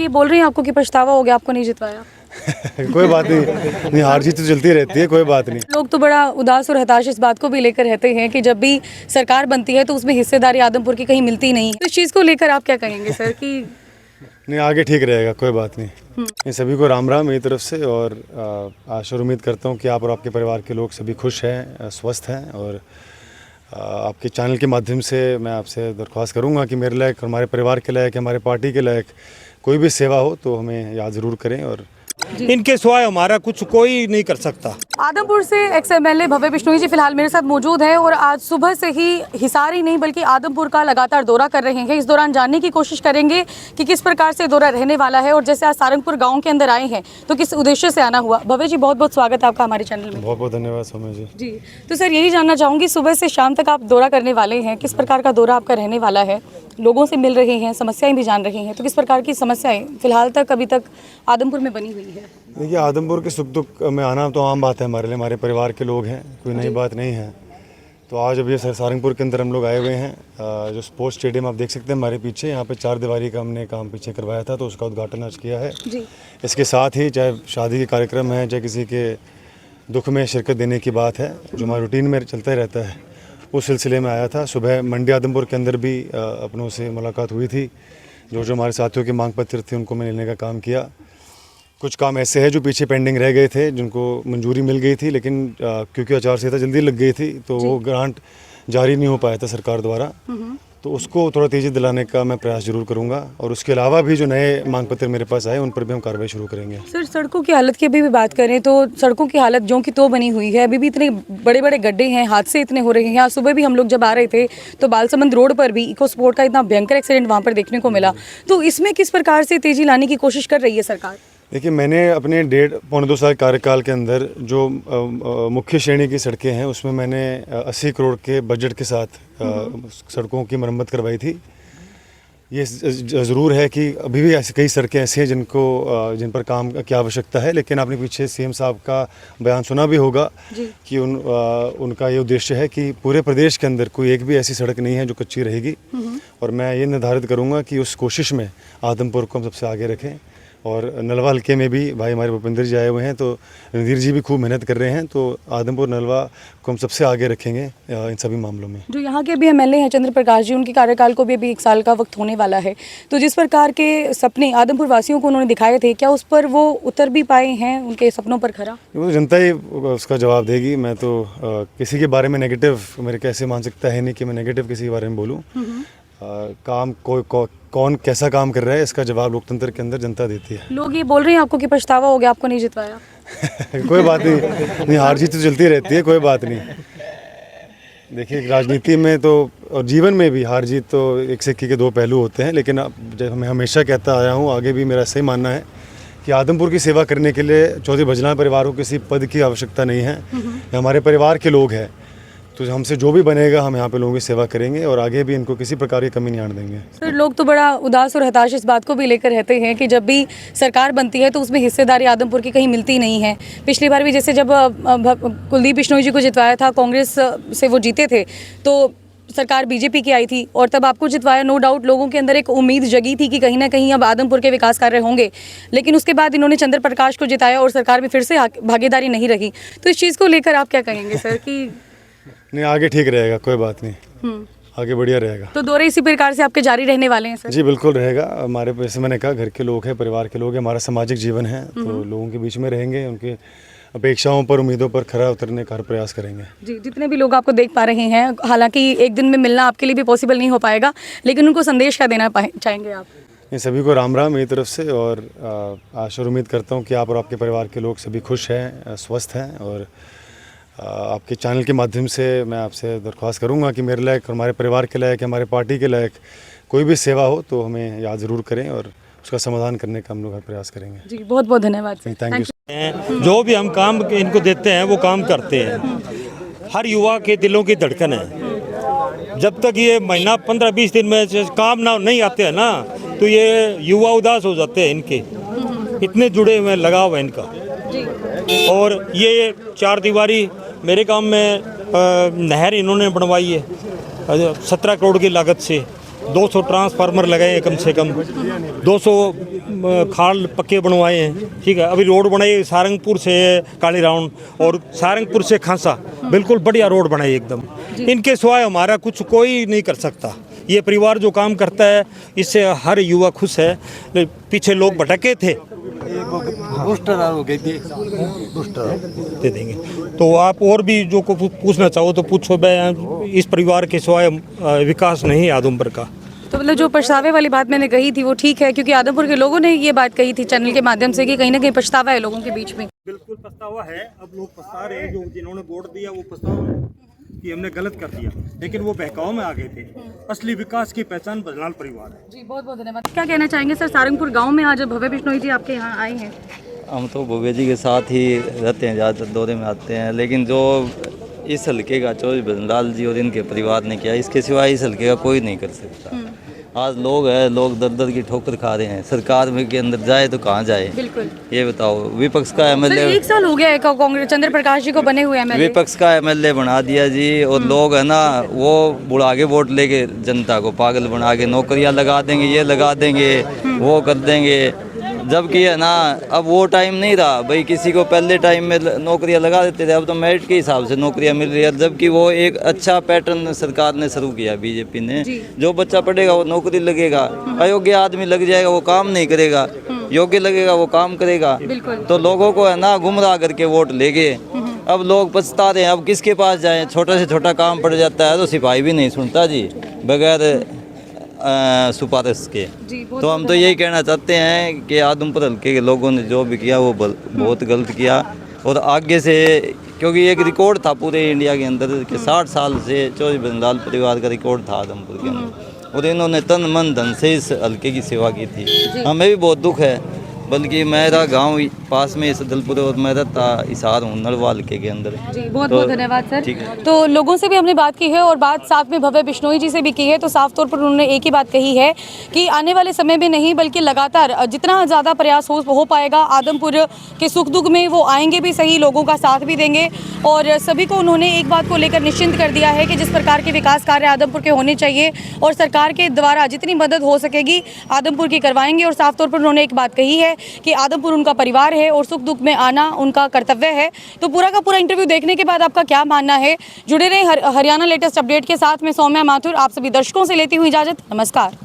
लोग ये बोल रहे हैं आपको कि पछतावा हो गया, आपको नहीं जितवाया। कोई बात नहीं, हार जीत तो चलती रहती है, कोई बात नहीं। लोग तो बड़ा उदास और हताश इस बात को भी लेकर रहते हैं कि जब भी सरकार बनती है तो उसमें हिस्सेदारी आदमपुर की कहीं मिलती नहीं है। तो इस चीज़ को लेकर आप क्या कहेंगे सर कि नहीं, आगे ठीक रहेगा, कोई बात नहीं। इन सभी को राम राम मेरी तरफ से, और आशा और उम्मीद करता हूँ कि आप और आपके परिवार के लोग सभी खुश हैं, स्वस्थ हैं, और आपके चैनल के माध्यम से मैं आपसे दरख्वास्त करूँगा कि मेरे लायक, हमारे परिवार के लायक, हमारे पार्टी के लायक कोई भी सेवा हो तो हमें याद ज़रूर करें। और इनके सिवाय हमारा कुछ कोई नहीं कर सकता। आदमपुर से एक्स एमएलए भव्य बिश्नोई जी फिलहाल मेरे साथ मौजूद है और आज सुबह से ही हिसार ही नहीं बल्कि आदमपुर का लगातार दौरा कर रहे हैं। इस दौरान जानने की कोशिश करेंगे कि किस प्रकार से दौरा रहने वाला है और जैसे आज सारंगपुर गांव के अंदर आए हैं तो किस उद्देश्य से आना हुआ। भव्य जी, बहुत बहुत स्वागत है आपका हमारे चैनल में। बहुत बहुत धन्यवाद सौम्य जी। जी, तो सर यही जानना चाहूँगी, सुबह से शाम तक आप दौरा करने वाले हैं, किस प्रकार का दौरा आपका रहने वाला है? लोगों से मिल रहे हैं, समस्याएं भी जान रहे हैं, तो किस प्रकार की समस्याएं फिलहाल तक अभी तक आदमपुर में बनी हुई है? देखिए, आदमपुर के सुख दुख में आना तो आम बात है हमारे लिए, हमारे परिवार के लोग हैं, कोई नई बात नहीं है। तो आज अभी सारंगपुर के अंदर हम लोग आए हुए हैं। जो स्पोर्ट्स स्टेडियम आप देख सकते हैं हमारे पीछे, यहाँ पे 4 दीवारी का हमने काम पीछे करवाया था, तो उसका उद्घाटन आज किया है जी। इसके साथ ही चाहे शादी के कार्यक्रम है, चाहे किसी के दुख में शिरकत देने की बात है, जो हमारे रूटीन में चलता ही रहता है, उस सिलसिले में आया था। सुबह मंडी आदमपुर के अंदर भी अपनों से मुलाकात हुई थी। जो हमारे साथियों के मांग पत्र थे उनको मैं लेने का काम किया। कुछ काम ऐसे हैं जो पीछे पेंडिंग रह गए थे, जिनको मंजूरी मिल गई थी, लेकिन क्योंकि आचार संहिता जल्दी लग गई थी तो वो ग्रांट जारी नहीं हो पाया था सरकार द्वारा, तो उसको थोड़ा तेज़ी दिलाने का मैं प्रयास जरूर करूंगा। और उसके अलावा भी जो नए मांग पत्र मेरे पास आए उन पर भी हम कार्रवाई शुरू करेंगे। सर, सड़कों की हालत की अभी भी बात करें तो सड़कों की हालत जो कि तो बनी हुई है, अभी भी इतने बड़े बड़े गड्ढे हैं, हादसे इतने हो रहे हैं। आज सुबह भी हम लोग जब आ रहे थे तो बालसमंद रोड पर भी इको स्पोर्ट का इतना भयंकर एक्सीडेंट वहाँ पर देखने को मिला। तो इसमें किस प्रकार से तेजी लाने की कोशिश कर रही है सरकार? देखिए, मैंने अपने 1.5-2 साल कार्यकाल के अंदर जो मुख्य श्रेणी की सड़कें हैं उसमें मैंने 80 करोड़ के बजट के साथ सड़कों की मरम्मत करवाई थी। ये ज़रूर है कि अभी भी ऐसी कई सड़कें ऐसी हैं जिन पर काम की आवश्यकता है, लेकिन आपने पीछे सीएम साहब का बयान सुना भी होगा कि उनका ये उद्देश्य है कि पूरे प्रदेश के अंदर कोई एक भी ऐसी सड़क नहीं है जो कच्ची रहेगी। और मैं ये निर्धारित करूँगा कि उस कोशिश में आदमपुर को हम सबसे आगे रखें। और नलवा हल्के में भी भाई हमारे भूपेंद्र जी आए हुए हैं, तो रणधीर जी भी खूब मेहनत कर रहे हैं, तो आदमपुर नलवा को हम सबसे आगे रखेंगे इन सभी मामलों में। जो यहाँ के अभी एमएलए हैं चंद्र प्रकाश जी, उनके कार्यकाल को भी अभी 1 साल का वक्त होने वाला है, तो जिस प्रकार के सपने आदमपुर वासियों को उन्होंने दिखाए थे, क्या उस पर वो उतर भी पाए हैं, उनके सपनों पर खरा? वो तो जनता ही उसका जवाब देगी। मैं तो किसी के बारे में नेगेटिव मेरे कैसे मानसिकता है नहीं कि मैं नेगेटिव किसी के बारे में बोलूँ। काम कौन कैसा काम कर रहा है इसका जवाब लोकतंत्र के अंदर जनता देती है। लोग ये बोल रहे हैं आपको कि पछतावा हो गया, आपको नहीं जितवाया। कोई बात नहीं, हार जीत तो चलती रहती है, कोई बात नहीं। देखिए, राजनीति में तो और जीवन में भी हार जीत तो एक सिक्के के 2 पहलू होते हैं, लेकिन जब मैं हमेशा कहता आया हूँ, आगे भी मेरा सही मानना है कि आदमपुर की सेवा करने के लिए चौधरी भजलाल परिवार को किसी पद की आवश्यकता नहीं है। ये हमारे परिवार के लोग हैं, तो हमसे जो भी बनेगा हम यहाँ पे लोगों की सेवा करेंगे और आगे भी इनको किसी प्रकार की कमी नहीं आने देंगे। सर, लोग तो बड़ा उदास और हताश इस बात को भी लेकर रहते हैं कि जब भी सरकार बनती है तो उसमें हिस्सेदारी आदमपुर की कहीं मिलती नहीं है। पिछली बार भी जैसे जब कुलदीप बिश्नोई जी को जितवाया था, कांग्रेस से वो जीते थे, तो सरकार बीजेपी की आई थी और तब आपको जितवाया। नो डाउट लोगों के अंदर एक उम्मीद जगी थी कि कहीं ना कहीं अब आदमपुर के विकास कार्य होंगे, लेकिन उसके बाद इन्होंने चंद्र प्रकाश को जिताया और सरकार में फिर से भागीदारी नहीं रही। तो इस चीज़ को लेकर आप क्या कहेंगे सर कि नहीं, आगे ठीक रहेगा, कोई बात नहीं, आगे बढ़िया रहेगा। तो दौरे इसी प्रकार से आपके जारी रहने वाले हैं सर? जी बिल्कुल रहेगा। हमारे, जैसे मैंने कहा, घर के लोग हैं, परिवार के लोग हैं, हमारा सामाजिक जीवन है, तो लोगों के बीच में रहेंगे, उनके अपेक्षाओं पर, उम्मीदों पर खरा उतरने का प्रयास करेंगे। जी, जितने भी लोग आपको देख पा रहे हैं, हालांकि एक दिन में मिलना आपके लिए भी पॉसिबल नहीं हो पाएगा, लेकिन उनको संदेश क्या देना चाहेंगे आप? इन सभी को राम राम मेरी तरफ से, और आशा और उम्मीद करता हूँ कि आप और आपके परिवार के लोग सभी खुश हैं, स्वस्थ हैं, और आपके चैनल के माध्यम से मैं आपसे दरख्वास्त करूंगा कि मेरे लायक, हमारे परिवार के लायक, हमारे पार्टी के लायक कोई भी सेवा हो तो हमें याद ज़रूर करें और उसका समाधान करने का हम लोग हर प्रयास करेंगे। जी, बहुत बहुत धन्यवाद। Thank you. जो भी हम काम इनको देते हैं वो काम करते हैं। हर युवा के दिलों की धड़कन है। जब तक ये महीना 15-20 दिन में काम ना नहीं आते हैं ना, तो ये युवा उदास हो जाते हैं। इनके इतने जुड़े हुए लगाव है इनका। और ये 4 दीवारी मेरे काम में नहर इन्होंने बनवाई है 17 करोड़ की लागत से, 200 ट्रांसफार्मर लगाए हैं कम से कम, 200 खाल पक्के बनवाए हैं, ठीक है। अभी रोड बनाई सारंगपुर से काली राउंड और सारंगपुर से खांसा, बिल्कुल बढ़िया रोड बनाई एकदम। इनके सिवाय हमारा कुछ कोई नहीं कर सकता। ये परिवार जो काम करता है इससे हर युवा खुश है। पीछे लोग भटके थे, दे देंगे। तो आप और भी जो को पूछना चाहो तो पूछो। मैं इस परिवार के सिवाय विकास नहीं है आदमपुर का। तो मतलब जो पछतावे वाली बात मैंने कही थी वो ठीक है, क्योंकि आदमपुर के लोगों ने ये बात कही थी चैनल के माध्यम से कि कहीं ना कहीं पछतावा है लोगों के बीच में। बिल्कुल पछतावा है। अब लोग पछता रहे हैं, जो जिन्होंने वोट दिया वो पछता रहे हैं कि हमने गलत कर दिया, लेकिन वो बहकाव में आ गए थे। असली विकास की पहचान बजलाल परिवार है। जी बहुत बहुत धन्यवाद। क्या कहना चाहेंगे सर, सारंगपुर गाँव में आज भव्य बिश्नोई जी आपके यहाँ आए हैं? हम तो भव्य जी के साथ ही रहते हैं, ज़्यादातर दौरे में आते हैं, लेकिन जो इस हल्के का चौधरी बजलाल जी और इनके परिवार ने किया, इसके सिवाय इस हल्के का कोई नहीं कर सकता। आज लोग हैं, लोग दर दर की ठोकर खा रहे हैं। सरकार में के अंदर जाए तो कहाँ जाए, बिल्कुल ये बताओ। विपक्ष का एमएलए, 1 साल हो गया है कांग्रेस चंद्र प्रकाश जी को बने हुए एमएलए। विपक्ष का एमएलए बना दिया जी। और लोग है ना, वो बुढ़ा के वोट लेके जनता को पागल बना के नौकरियां लगा देंगे, ये लगा देंगे, वो कर देंगे। जबकि है ना, अब वो टाइम नहीं रहा भाई, किसी को पहले टाइम में नौकरियां लगा देते थे, अब तो मेरिट के हिसाब से नौकरियां मिल रही है। जबकि वो एक अच्छा पैटर्न सरकार ने शुरू किया, बीजेपी ने। जो बच्चा पढ़ेगा वो नौकरी लगेगा, अयोग्य आदमी लग जाएगा वो काम नहीं करेगा, योग्य लगेगा वो काम करेगा। तो लोगों को है ना गुमराह करके वोट ले गए। अब लोग पछता रहे हैं, अब किसके पास जाएं। छोटा से छोटा काम पड़ जाता है तो सिपाही भी नहीं सुनता जी, बगैर सिफारिश के। तो हम तो यही कहना चाहते हैं कि आदमपुर हल्के के लोगों ने जो भी किया वो बहुत गलत किया। और आगे से, क्योंकि एक रिकॉर्ड था पूरे इंडिया के अंदर कि 60 साल से चौधरी बजलाल परिवार का रिकॉर्ड था आदमपुर के अंदर, और इन्होंने तन मन धन से इस हल्के की सेवा की थी। हमें भी बहुत दुख है, बल्कि मेरा गांव पास में सदलपुर और मेरा हिसार हूँ नलवा हल्के के अंदर। जी बहुत बहुत धन्यवाद सर। ठीक है। तो लोगों से भी हमने बात की है और बात साथ में भव्य बिश्नोई जी से भी की है। तो साफ तौर पर उन्होंने एक ही बात कही है कि आने वाले समय में नहीं बल्कि लगातार जितना ज़्यादा प्रयास हो पाएगा आदमपुर के सुख दुख में वो आएंगे भी सही, लोगों का साथ भी देंगे। और सभी को उन्होंने एक बात को लेकर निश्चिंत कर दिया है कि जिस प्रकार के विकास कार्य आदमपुर के होने चाहिए और सरकार के द्वारा जितनी मदद हो सकेगी आदमपुर की करवाएंगे। और साफ तौर पर उन्होंने एक बात कही है कि आदमपुर उनका परिवार है और सुख दुख में आना उनका कर्तव्य है। तो पूरा का पूरा इंटरव्यू देखने के बाद आपका क्या मानना है? जुड़े रहे हरियाणा लेटेस्ट अपडेट के साथ में सौम्या माथुर आप सभी दर्शकों से लेती हुई इजाजत। नमस्कार।